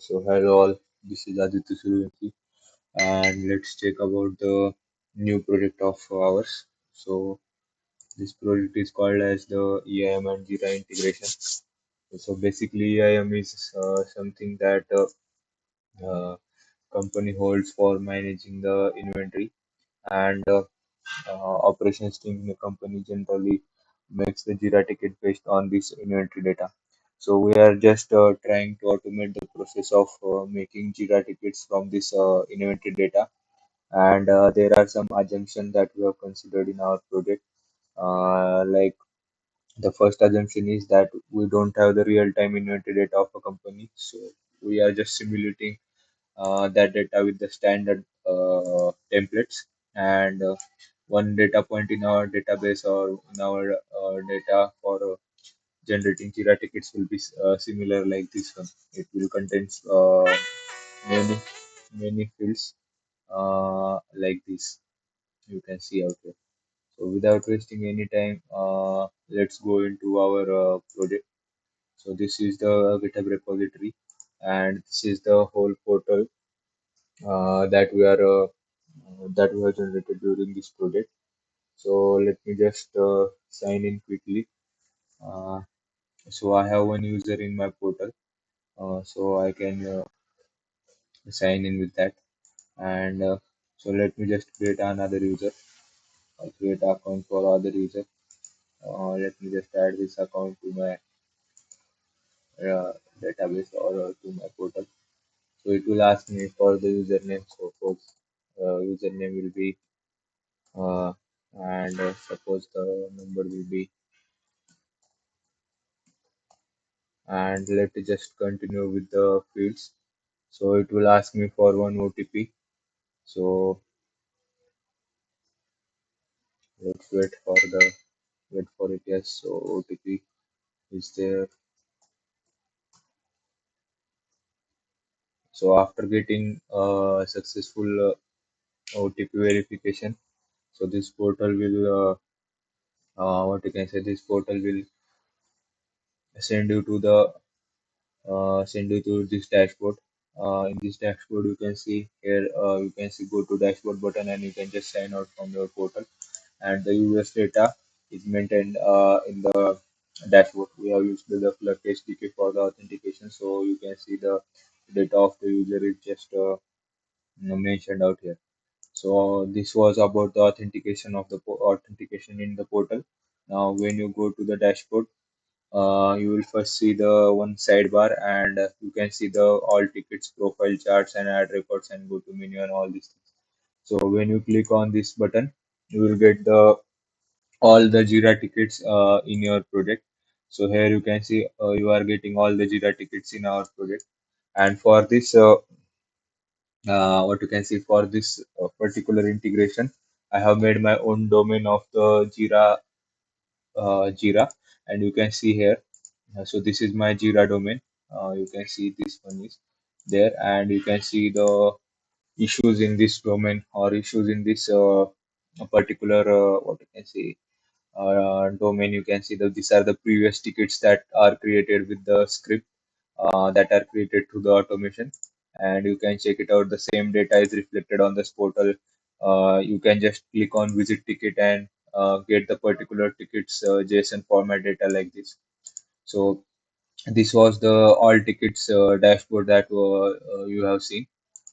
Hello all, this is Aditya Suryavanshi, and let's check about the new project of ours. So this project is called as the Eim and Jira integration. So basically, EIM is something that uh, company holds for managing the inventory, and operations team in the company generally makes the Jira ticket based on this inventory data. So we are just trying to automate the process of making Jira tickets from this inventory data. And there are some assumptions that we have considered in our project. Like the first assumption is that we don't have the real-time inventory data of a company. So we are just simulating that data with the standard templates, and one data point in our database or in our data for generating Jira tickets will be similar like this one. It will contain many many fields like this. You can see out here. So without wasting any time, let's go into our project. So this is the GitHub repository, and this is the whole portal that we have generated during this project. So let me just sign in quickly. Uh, so I have one user in my portal, so I can sign in with that. And so let me just create another user. I'll create an account for other user. Let me just add this account to my database or to my portal. So it will ask me for the username. So suppose username will be and suppose the number will be, and let us just continue with the fields. So it will ask me for one OTP. So let's wait for it. Yes, so OTP is there. So after getting successful OTP verification, so this portal will what you can say, this portal will send you to the send you to this dashboard. In this dashboard, you can see here, you can see go to dashboard button, and you can just sign out from your portal. And the user's data is maintained in the dashboard. We have used the Flutter SDK for the authentication, so you can see the data of the user is just mentioned out here. So this was about the authentication of the authentication in the portal. Now, when you go to the dashboard, you will first see the one sidebar, and you can see the all tickets, profile charts, and add records, and go to menu and all these things. So when you click on this button, you will get the all the Jira tickets in your project. So here you can see you are getting all the Jira tickets in our project. And for this, what you can see for this particular integration, I have made my own domain of the Jira, and you can see here. So this is my Jira domain. You can see this one is there, and you can see the issues in this domain or issues in this particular what you can say domain. You can see that these are the previous tickets that are created with the script that are created through the automation, and you can check it out. The same data is reflected on this portal. You can just click on visit ticket and get the particular tickets JSON format data like this. So this was the all tickets dashboard that you have seen.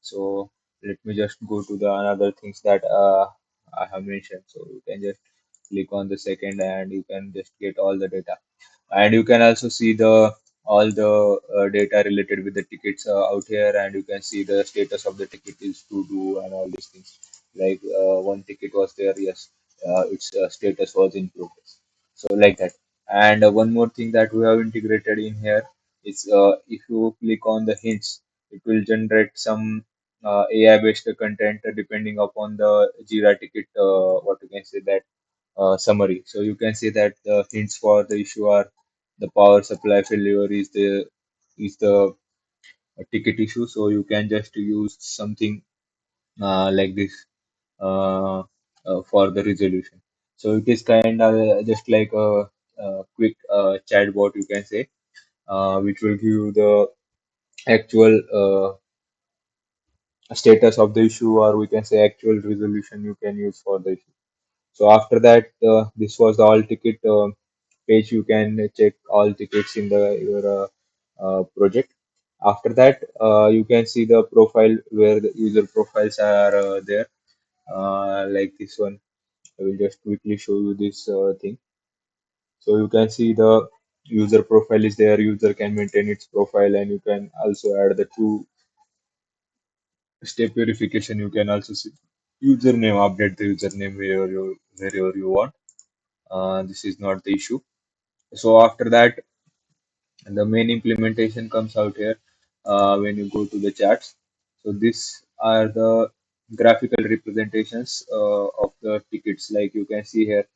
So let me just go to the another things that I have mentioned. So you can just click on the second, and you can just get all the data, and you can also see the all the data related with the tickets out here, and you can see the status of the ticket is to do and all these things. Like one ticket was there, yes, its status was in progress. So like that. And one more thing that we have integrated in here is if you click on the hints, it will generate some AI based content depending upon the Jira ticket. What you can say that summary. So you can see that the hints for the issue are the power supply failure is the ticket issue. So you can just use something like this uh, for the resolution. So it is kind of just like a quick chatbot, you can say, which will give you the actual status of the issue, or we can say actual resolution you can use for the issue. So after that, this was the all ticket page. You can check all tickets in the your project. After that, you can see the profile where the user profiles are there, like this one. I will just quickly show you this thing. So you can see the user profile is there. User can maintain its profile, and you can also add the two-step verification. You can also see username, update the username wherever you want. This is not the issue. So after that, the main implementation comes out here when you go to the charts. So these are the graphical representations of the tickets. Like you can see here,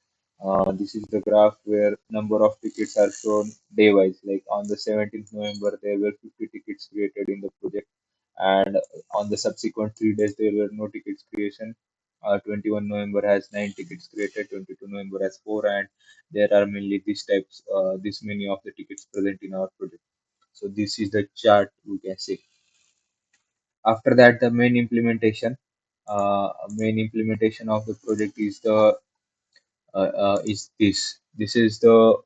this is the graph where number of tickets are shown day wise. Like on the 17th November, there were 50 tickets created in the project, and on the subsequent 3 days, there were no tickets creation. 21 November has 9 tickets created, 22 November has 4, and there are mainly these types, this many of the tickets present in our project. So this is the chart we can see. After that, the main implementation of the project is the is this. This is the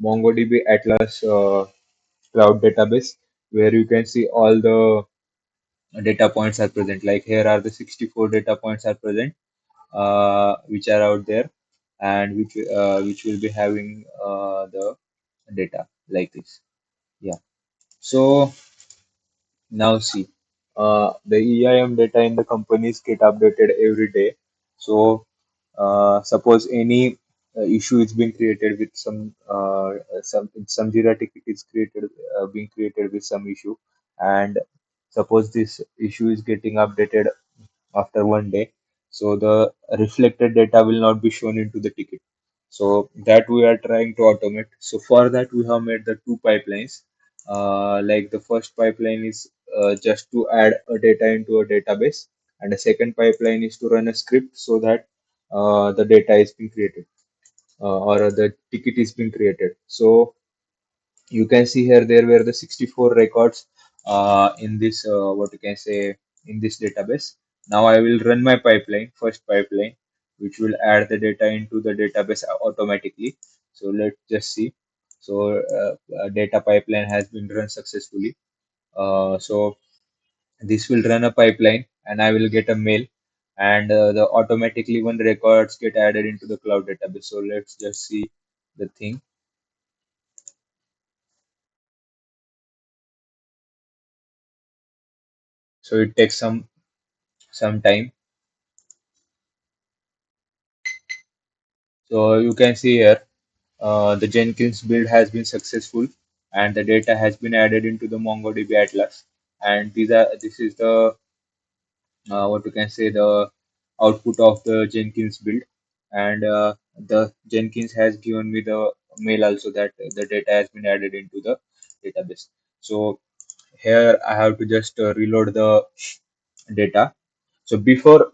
MongoDB Atlas cloud database where you can see all the data points are present. Like here are the 64 data points are present, which are out there, and which will be having the data like this. Yeah. So now see, the EIM data in the companies get updated every day. So suppose any issue is being created with some Jira ticket is created being created with some issue, and suppose this issue is getting updated after 1 day, so the reflected data will not be shown into the ticket. So that we are trying to automate. So for that we have made the two pipelines. Like the first pipeline is just to add a data into a database, and the second pipeline is to run a script so that the data is being created, or the ticket is being created. So you can see here there were the 64 records in this what you can say in this database. Now I will run my pipeline, first pipeline, which will add the data into the database automatically. So let's just see. So data pipeline has been run successfully. So this will run a pipeline, and I will get a mail, and the automatically one records get added into the cloud database. So let's just see the thing. So it takes some time. So you can see here the Jenkins build has been successful, and the data has been added into the MongoDB Atlas. And this is the what you can say the output of the Jenkins build. And the Jenkins has given me the mail also that the data has been added into the database. So here I have to just reload the data. So before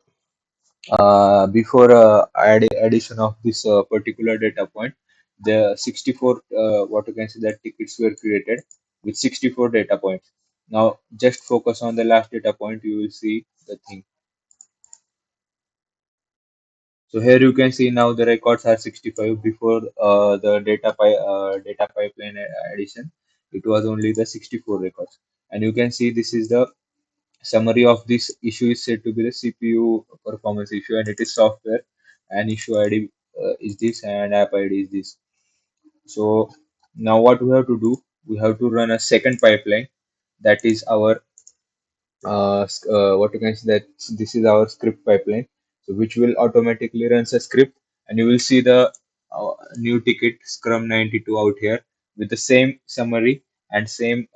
addition of this particular data point, the 64 what you can say that tickets were created with 64 data points. Now just focus on the last data point, you will see the thing. So here you can see now the records are 65. Before the data pipeline addition, it was only the 64 records. And you can see this is the summary of this issue is said to be the CPU performance issue, and it is software, and issue ID is this, and app ID is this. So now what we have to do, we have to run a second pipeline, that is our what you can say that this is our script pipeline, so which will automatically runs a script, and you will see the new ticket scrum 92 out here with the same summary and same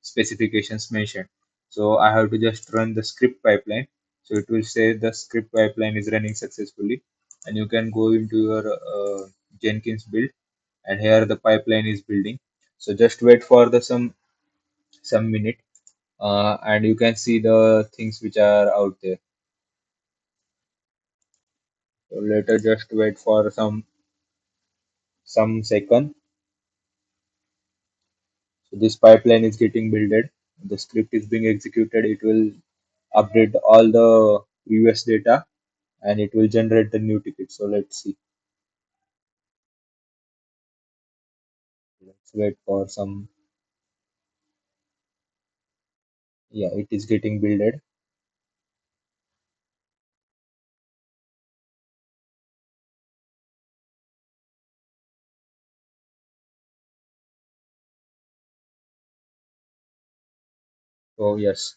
specifications mentioned. So I have to just run the script pipeline. So it will say the script pipeline is running successfully, and you can go into your Jenkins build, and here the pipeline is building. So just wait for the some minute, and you can see the things which are out there. So later, just wait for some second. So this pipeline is getting builded. the script is being executed, it will update all the previous data and it will generate the new ticket. So let's see. Let's wait for some. Yeah, it is getting builded. So yes,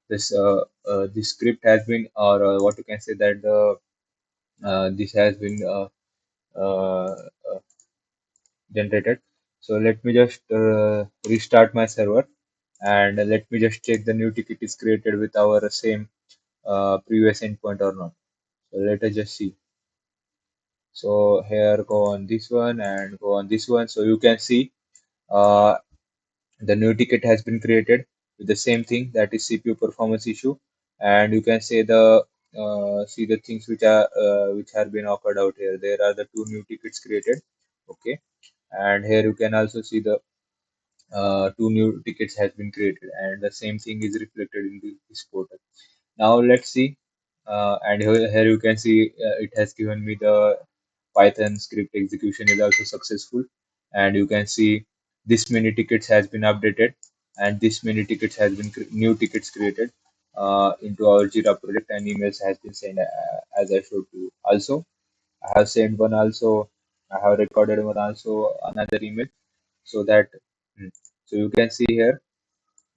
this script has been, or what you can say that the this has been generated. So let me just restart my server and let me just check the new ticket is created with our same previous endpoint or not. So let us just see. So here go on this one and go on this one. So you can see uh, the new ticket has been created with the same thing, that is CPU performance issue, and you can say the see the things which have been occurred out here. There are the two new tickets created. Okay, and here you can also see the two new tickets has been created and the same thing is reflected in this portal. Now let's see, and here you can see it has given me the Python script execution is also successful, and you can see this many tickets has been updated and this many tickets has been new tickets created into our Jira project, and emails has been sent as I showed to you. Also, I have sent one also. I have recorded one also another email so that hmm, so you can see here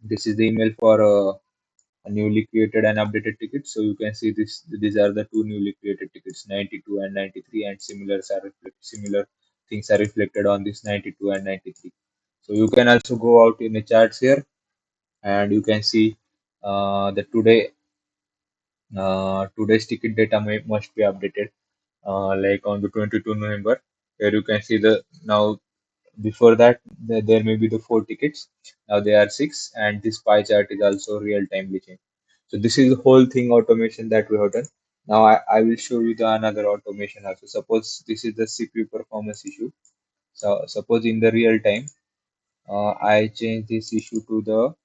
this is the email for a newly created and updated ticket. So you can see this, these are the two newly created tickets, 92 and 93, and similar things are reflected on this 92 and 93. So you can also go out in the charts here and you can see the today's ticket data must be updated like on the 22 November. Here you can see the now. Before that, there may be the four tickets. Now they are six, and this pie chart is also real time changed. So this is the whole thing automation that we have done. Now I will show you the another automation also. Suppose this is the CPU performance issue. So suppose in the real time, I change this issue to the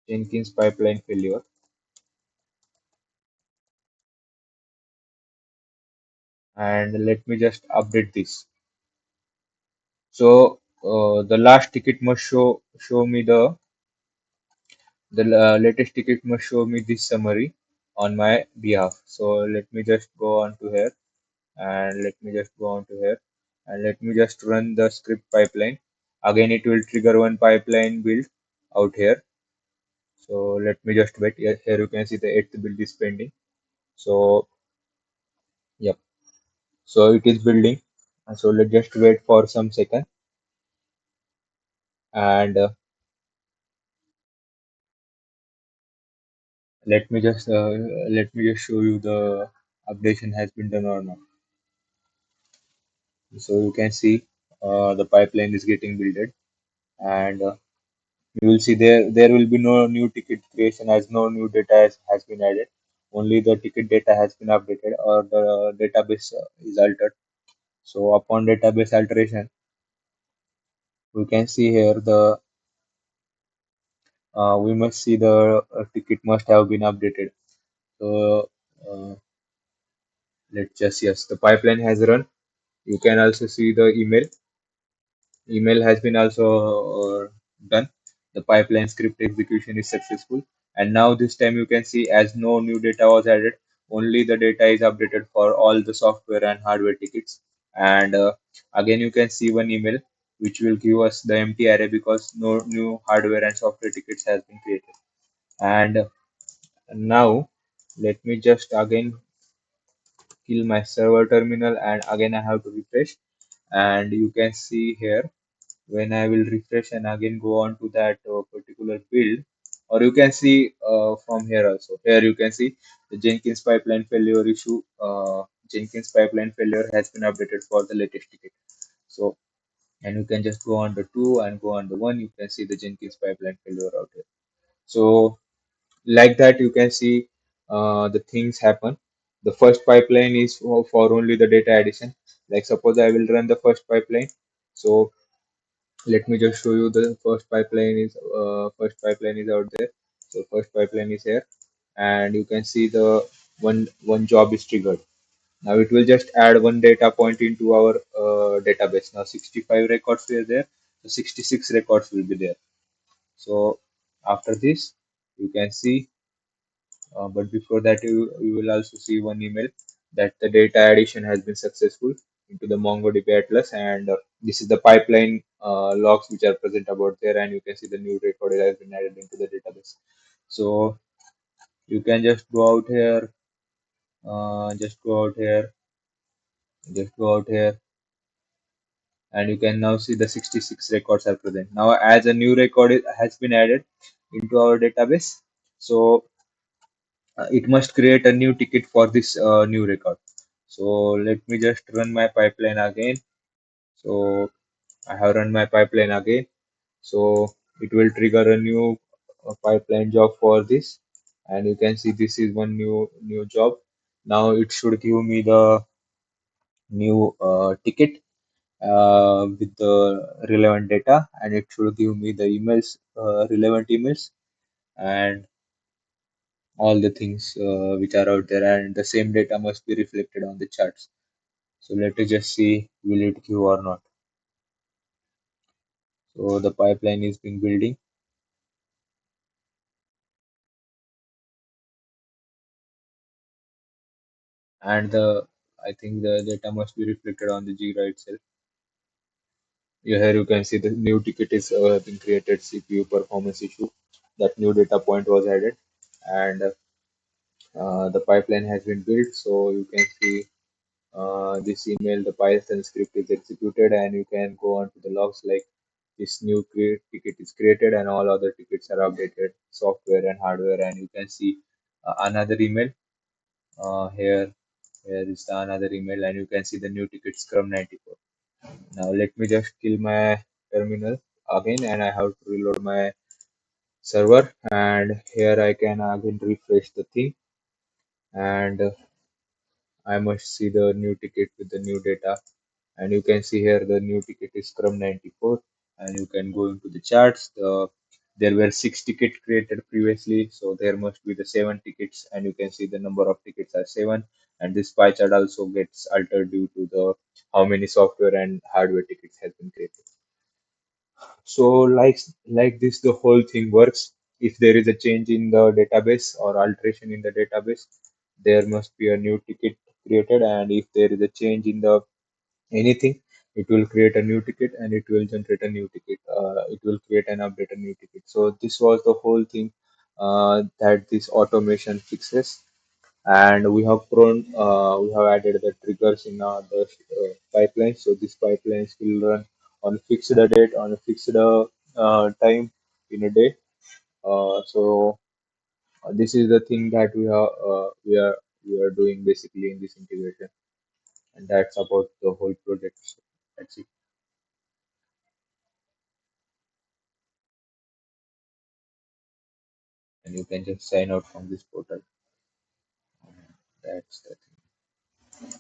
Jenkins pipeline failure, and let me just update this. So the last ticket must show me the latest ticket must show me this summary on my behalf. So let me just go on to here and let me just go on to here and let me just run the script pipeline. Again, it will trigger one pipeline build out here. So let me just wait. Here you can see the eighth build is pending. So yep. So it is building. So let's just wait for some second and let me just let me just show you the updation has been done or not. So you can see the pipeline is getting built, and you will see there will be no new ticket creation as no new data has been added. Only the ticket data has been updated or the database is altered. So upon database alteration, we can see here the we must see the ticket must have been updated. So let's just yes, the pipeline has run. You can also see the email has been also done. The pipeline script execution is successful. And now this time you can see as no new data was added, only the data is updated for all the software and hardware tickets. And again, you can see one email which will give us the empty array because no new hardware and software tickets has been created. And now let me just again kill my server terminal and again I have to refresh. And you can see here when I will refresh and again go on to that particular build, or you can see from here also. Here you can see the Jenkins pipeline failure issue. Jenkins pipeline failure has been updated for the latest ticket. So, and you can just go on the two and go on the one. You can see the Jenkins pipeline failure out here. So, like that, you can see the things happen. The first pipeline is for only the data addition. Like suppose I will run the first pipeline. So Let me just show you the first pipeline is out there. So first pipeline is here, and you can see the one job is triggered. Now it will just add one data point into our database. Now 65 records were there, so 66 records will be there. So after this, you can see, but before that, you will also see one email that the data addition has been successful into the MongoDB Atlas, and this is the pipeline logs which are present about there, and you can see the new record has been added into the database. So you can just go out here, just go out here, and you can now see the 66 records are present. Now, as a new record has been added into our database, so it must create a new ticket for this new record. So let me just run my pipeline again. So I have run my pipeline again. So it will trigger a new pipeline job for this, and you can see this is one new job. Now it should give me the new ticket with the relevant data, and it should give me the relevant emails, and all the things which are out there, and the same data must be reflected on the charts. So let us just see will it give or not. So the pipeline is been building, and the I think the data must be reflected on the Jira itself. Here you can see the new ticket is been created, CPU performance issue. That new data point was added, and the pipeline has been built. So you can see this email, the Python script is executed, and you can go on to the logs like this new ticket is created and all other tickets are updated, software and hardware, and you can see another email here. Here is the another email, and you can see the new ticket Scrum 94. Now let me just kill my terminal again, and I have to reload my server, and here I can again refresh the thing, and I must see the new ticket with the new data, and you can see here the new ticket is Scrum 94, and you can go into the charts. There were six tickets created previously, so there must be the seven tickets, and you can see the number of tickets are seven, and this pie chart also gets altered due to the how many software and hardware tickets has been created. So like this the whole thing works. If there is a change in the database or alteration in the database, there must be a new ticket created, and if there is a change in the anything, it will create a new ticket and it will generate a new ticket. It will create and update a new ticket. So this was the whole thing that this automation fixes, and we have added the triggers in the pipeline. So these pipelines will run on fixed date on a fixed time in a day. So this is the thing that we are doing basically in this integration, and that's about the whole project. So that's it. And you can just sign out from this portal. That's the thing.